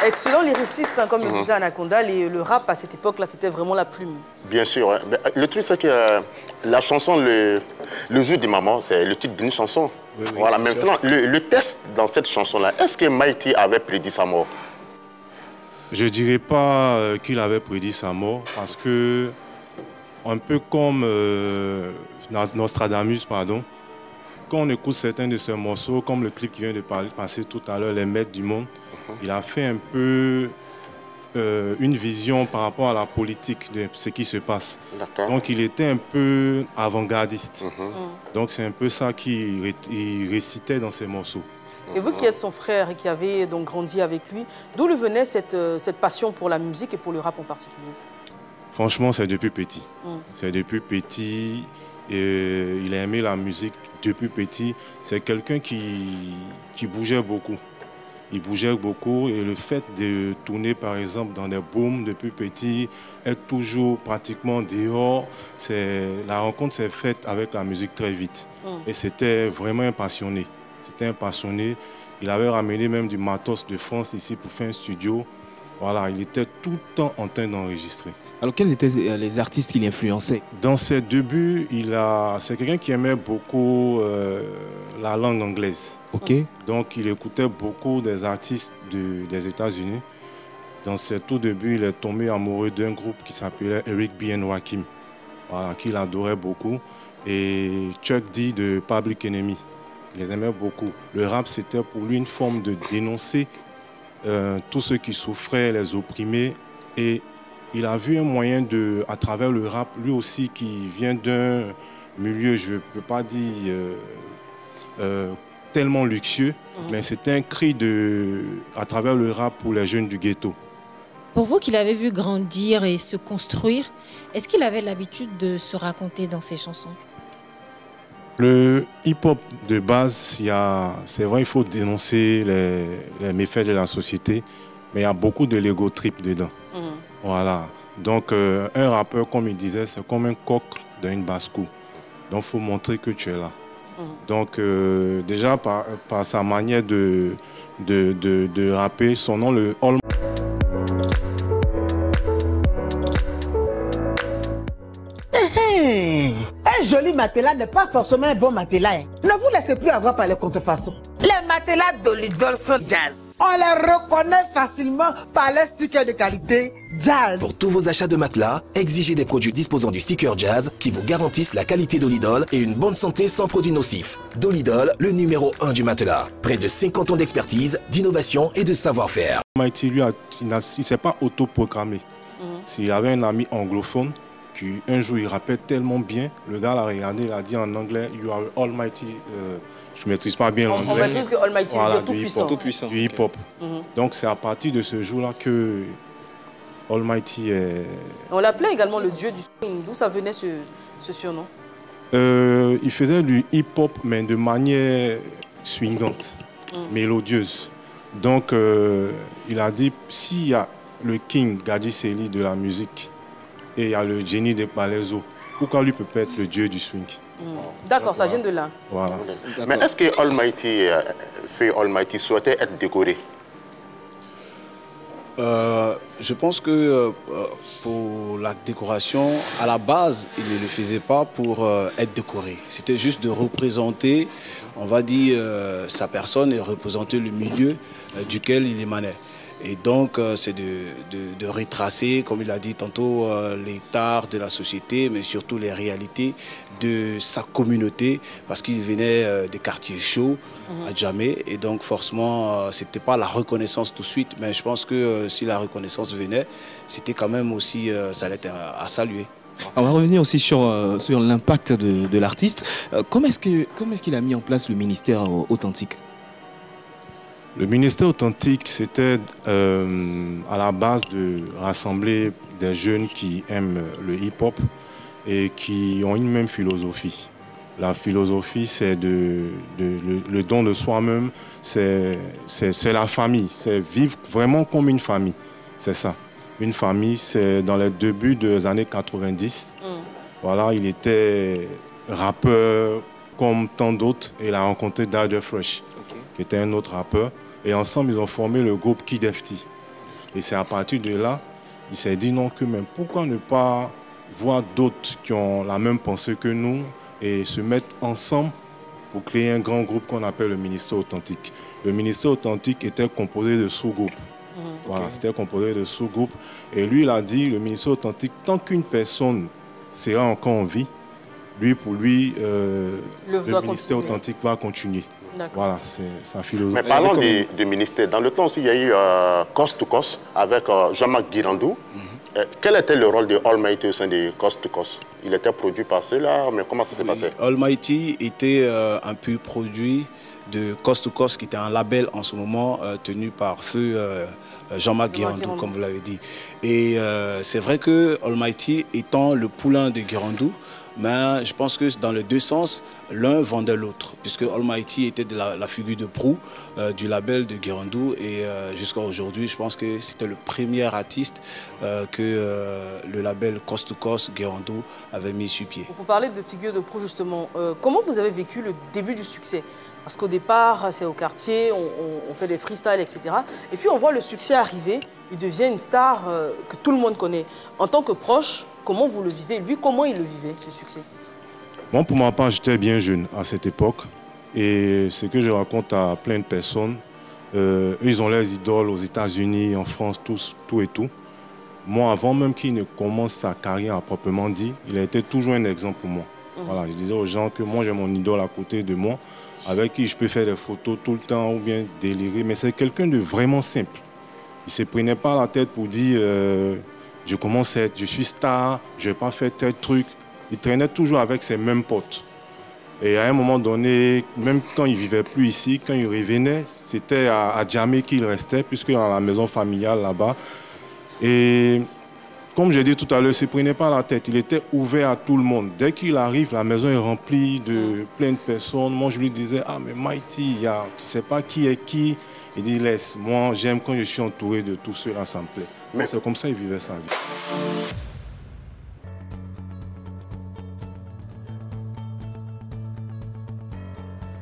Excellent lyriciste, hein, comme le disait Anaconda, le rap à cette époque-là, c'était vraiment la plume. Bien sûr. Hein. Le truc, c'est que la chanson, le jour des mamans, c'est le titre d'une chanson. Oui, voilà, maintenant, le test dans cette chanson-là, est-ce que Mighty avait prédit sa mort? Je ne dirais pas qu'il avait prédit sa mort, parce que, un peu comme Nostradamus, pardon, quand on écoute certains de ses morceaux, comme le clip qui vient de passer tout à l'heure, Les Maîtres du Monde, il a fait un peu une vision par rapport à la politique de ce qui se passe. Donc il était un peu avant-gardiste. Donc c'est un peu ça qu'il récitait dans ses morceaux. Et vous qui êtes son frère et qui avez donc grandi avec lui, d'où lui venait cette passion pour la musique et pour le rap en particulier? Franchement, c'est depuis petit. C'est depuis petit. Et il a aimé la musique depuis petit. C'est quelqu'un qui bougeait beaucoup. Il bougeait beaucoup et le fait de tourner par exemple dans des booms depuis petit, être toujours pratiquement dehors, la rencontre s'est faite avec la musique très vite. Et c'était vraiment un passionné. C'était un passionné. Il avait ramené même du matos de France ici pour faire un studio. Voilà, il était tout le temps en train d'enregistrer. Alors quels étaient les artistes qui l'influençaient? Dans ses débuts, c'est quelqu'un qui aimait beaucoup la langue anglaise. Donc il écoutait beaucoup des artistes des États-Unis. Dans ses tout débuts, il est tombé amoureux d'un groupe qui s'appelait Eric B. and Rakim, voilà, qu'il adorait beaucoup. Et Chuck D de Public Enemy, il les aimait beaucoup. Le rap, c'était pour lui une forme de dénoncer tous ceux qui souffraient, les opprimés. Et il a vu un moyen à travers le rap, lui aussi qui vient d'un milieu, je ne peux pas dire tellement luxueux, mais c'était un cri à travers le rap pour les jeunes du ghetto. Pour vous qu'il avait vu grandir et se construire, est-ce qu'il avait l'habitude de se raconter dans ses chansons? Le hip-hop de base, c'est vrai, il faut dénoncer les méfaits de la société, mais il y a beaucoup de l'ego trip dedans. Voilà. Donc, un rappeur, comme il disait, c'est comme un coq dans une basse-cour. Donc, il faut montrer que tu es là. Donc, déjà, par sa manière de rapper, son nom, le All... Un joli matelas n'est pas forcément un bon matelas. Ne vous laissez plus avoir par les contrefaçons. Les matelas Dolidol sont jazz. On les reconnaît facilement par les stickers de qualité Jazz. Pour tous vos achats de matelas, exigez des produits disposant du sticker Jazz qui vous garantissent la qualité Dolidol et une bonne santé sans produits nocifs. Dolidol, le numéro 1 du matelas. Près de 50 ans d'expertise, d'innovation et de savoir-faire. Mighty, lui, il ne s'est pas autoprogrammé. S'il avait un ami anglophone, qui un jour il rappelle tellement bien, le gars l'a regardé, il a dit en anglais, You are almighty. Je ne maîtrise pas bien l'anglais. On maîtrise que Almighty veut dire tout puissant. Du hip-hop. Donc c'est à partir de ce jour-là que Almighty est... On l'appelait également le dieu du swing. D'où ça venait ce surnom? Il faisait du hip-hop, mais de manière swingante, mélodieuse. Donc il a dit, s'il y a le King Gadji Sely de la musique et il y a le Jenny de Palaiso, pourquoi lui peut pas être le dieu du swing? D'accord, ça vient de là. Voilà. Mais est-ce que Almighty souhaitait être décoré? Je pense que pour la décoration, à la base, il ne le faisait pas pour être décoré. C'était juste de représenter, on va dire, sa personne et représenter le milieu duquel il émanait. Et donc, c'est de retracer, comme il a dit tantôt, les tares de la société, mais surtout les réalités de sa communauté, parce qu'il venait des quartiers chauds à Djamé. Et donc, forcément, ce n'était pas la reconnaissance tout de suite, mais je pense que si la reconnaissance venait, c'était quand même aussi, ça allait être à saluer. On va revenir aussi sur l'impact de l'artiste. Comment est-ce qu'il a mis en place le ministère authentique? Le ministère authentique, c'était à la base de rassembler des jeunes qui aiment le hip-hop et qui ont une même philosophie. La philosophie, c'est le don de soi-même, c'est la famille, c'est vivre vraiment comme une famille, c'est ça. Une famille, c'est dans les débuts des années 90. Voilà, il était rappeur comme tant d'autres et il a rencontré Dada Fresh, qui était un autre rappeur. Et ensemble, ils ont formé le groupe Kid FT. Et c'est à partir de là, il s'est dit non, que même pourquoi ne pas voir d'autres qui ont la même pensée que nous et se mettre ensemble pour créer un grand groupe qu'on appelle le Ministère Authentique. Le Ministère Authentique était composé de sous-groupes. Voilà, c'était composé de sous-groupes. Et lui, il a dit, le Ministère Authentique, tant qu'une personne sera encore en vie, pour lui, le Ministère Authentique va continuer. Voilà, c'est sa philosophie. Mais parlons du ministère. Dans le temps aussi, il y a eu Coast to Coast avec Jean-Marc Guirandou. Quel était le rôle de Almighty au sein de Coast to Coast? Il était produit par ceux-là, mais comment ça s'est passé? Almighty était un peu produit de Coast to Coast, qui était un label en ce moment tenu par feu Jean-Marc Guirandou, comme vous l'avez dit. Et c'est vrai que Almighty étant le poulain de Guirandou, mais je pense que dans les deux sens, l'un vendait l'autre, puisque Almighty était de la figure de proue du label de Guirandou, et jusqu'à aujourd'hui, je pense que c'était le premier artiste que le label Coast to Coast Guirandou avait mis sur pied. Pour parler de figure de proue, justement, comment vous avez vécu le début du succès? Parce qu'au départ, c'est au quartier, on fait des freestyles, etc. Et puis on voit le succès arriver, il devient une star que tout le monde connaît. En tant que proche, comment vous le vivez? Lui, comment il le vivait, ce succès? Moi, pour ma part, j'étais bien jeune à cette époque. Et ce que je raconte à plein de personnes, eux, ils ont leurs idoles aux États-Unis, en France, tout et tout. Moi, avant même qu'il ne commence sa carrière à proprement dit, il a été toujours un exemple pour moi. Voilà, je disais aux gens que moi, j'ai mon idole à côté de moi, avec qui je peux faire des photos tout le temps ou bien délirer. Mais c'est quelqu'un de vraiment simple. Il ne se prenait pas la tête pour dire je commence à être, je suis star, je ne vais pas faire tel truc. Il traînait toujours avec ses mêmes potes. Et à un moment donné, même quand il ne vivait plus ici, quand il revenait, c'était à Djamé qu'il restait, puisque dans la maison familiale là-bas. Et comme j'ai dit tout à l'heure, il ne se prenait pas la tête. Il était ouvert à tout le monde. Dès qu'il arrive, la maison est remplie de plein de personnes. Moi, je lui disais, ah, mais Mighty, tu ne sais pas qui est qui. Il dit, laisse, moi, j'aime quand je suis entouré de tous ceux-là, ça me plaît. Mais c'est comme ça qu'il vivait sa vie.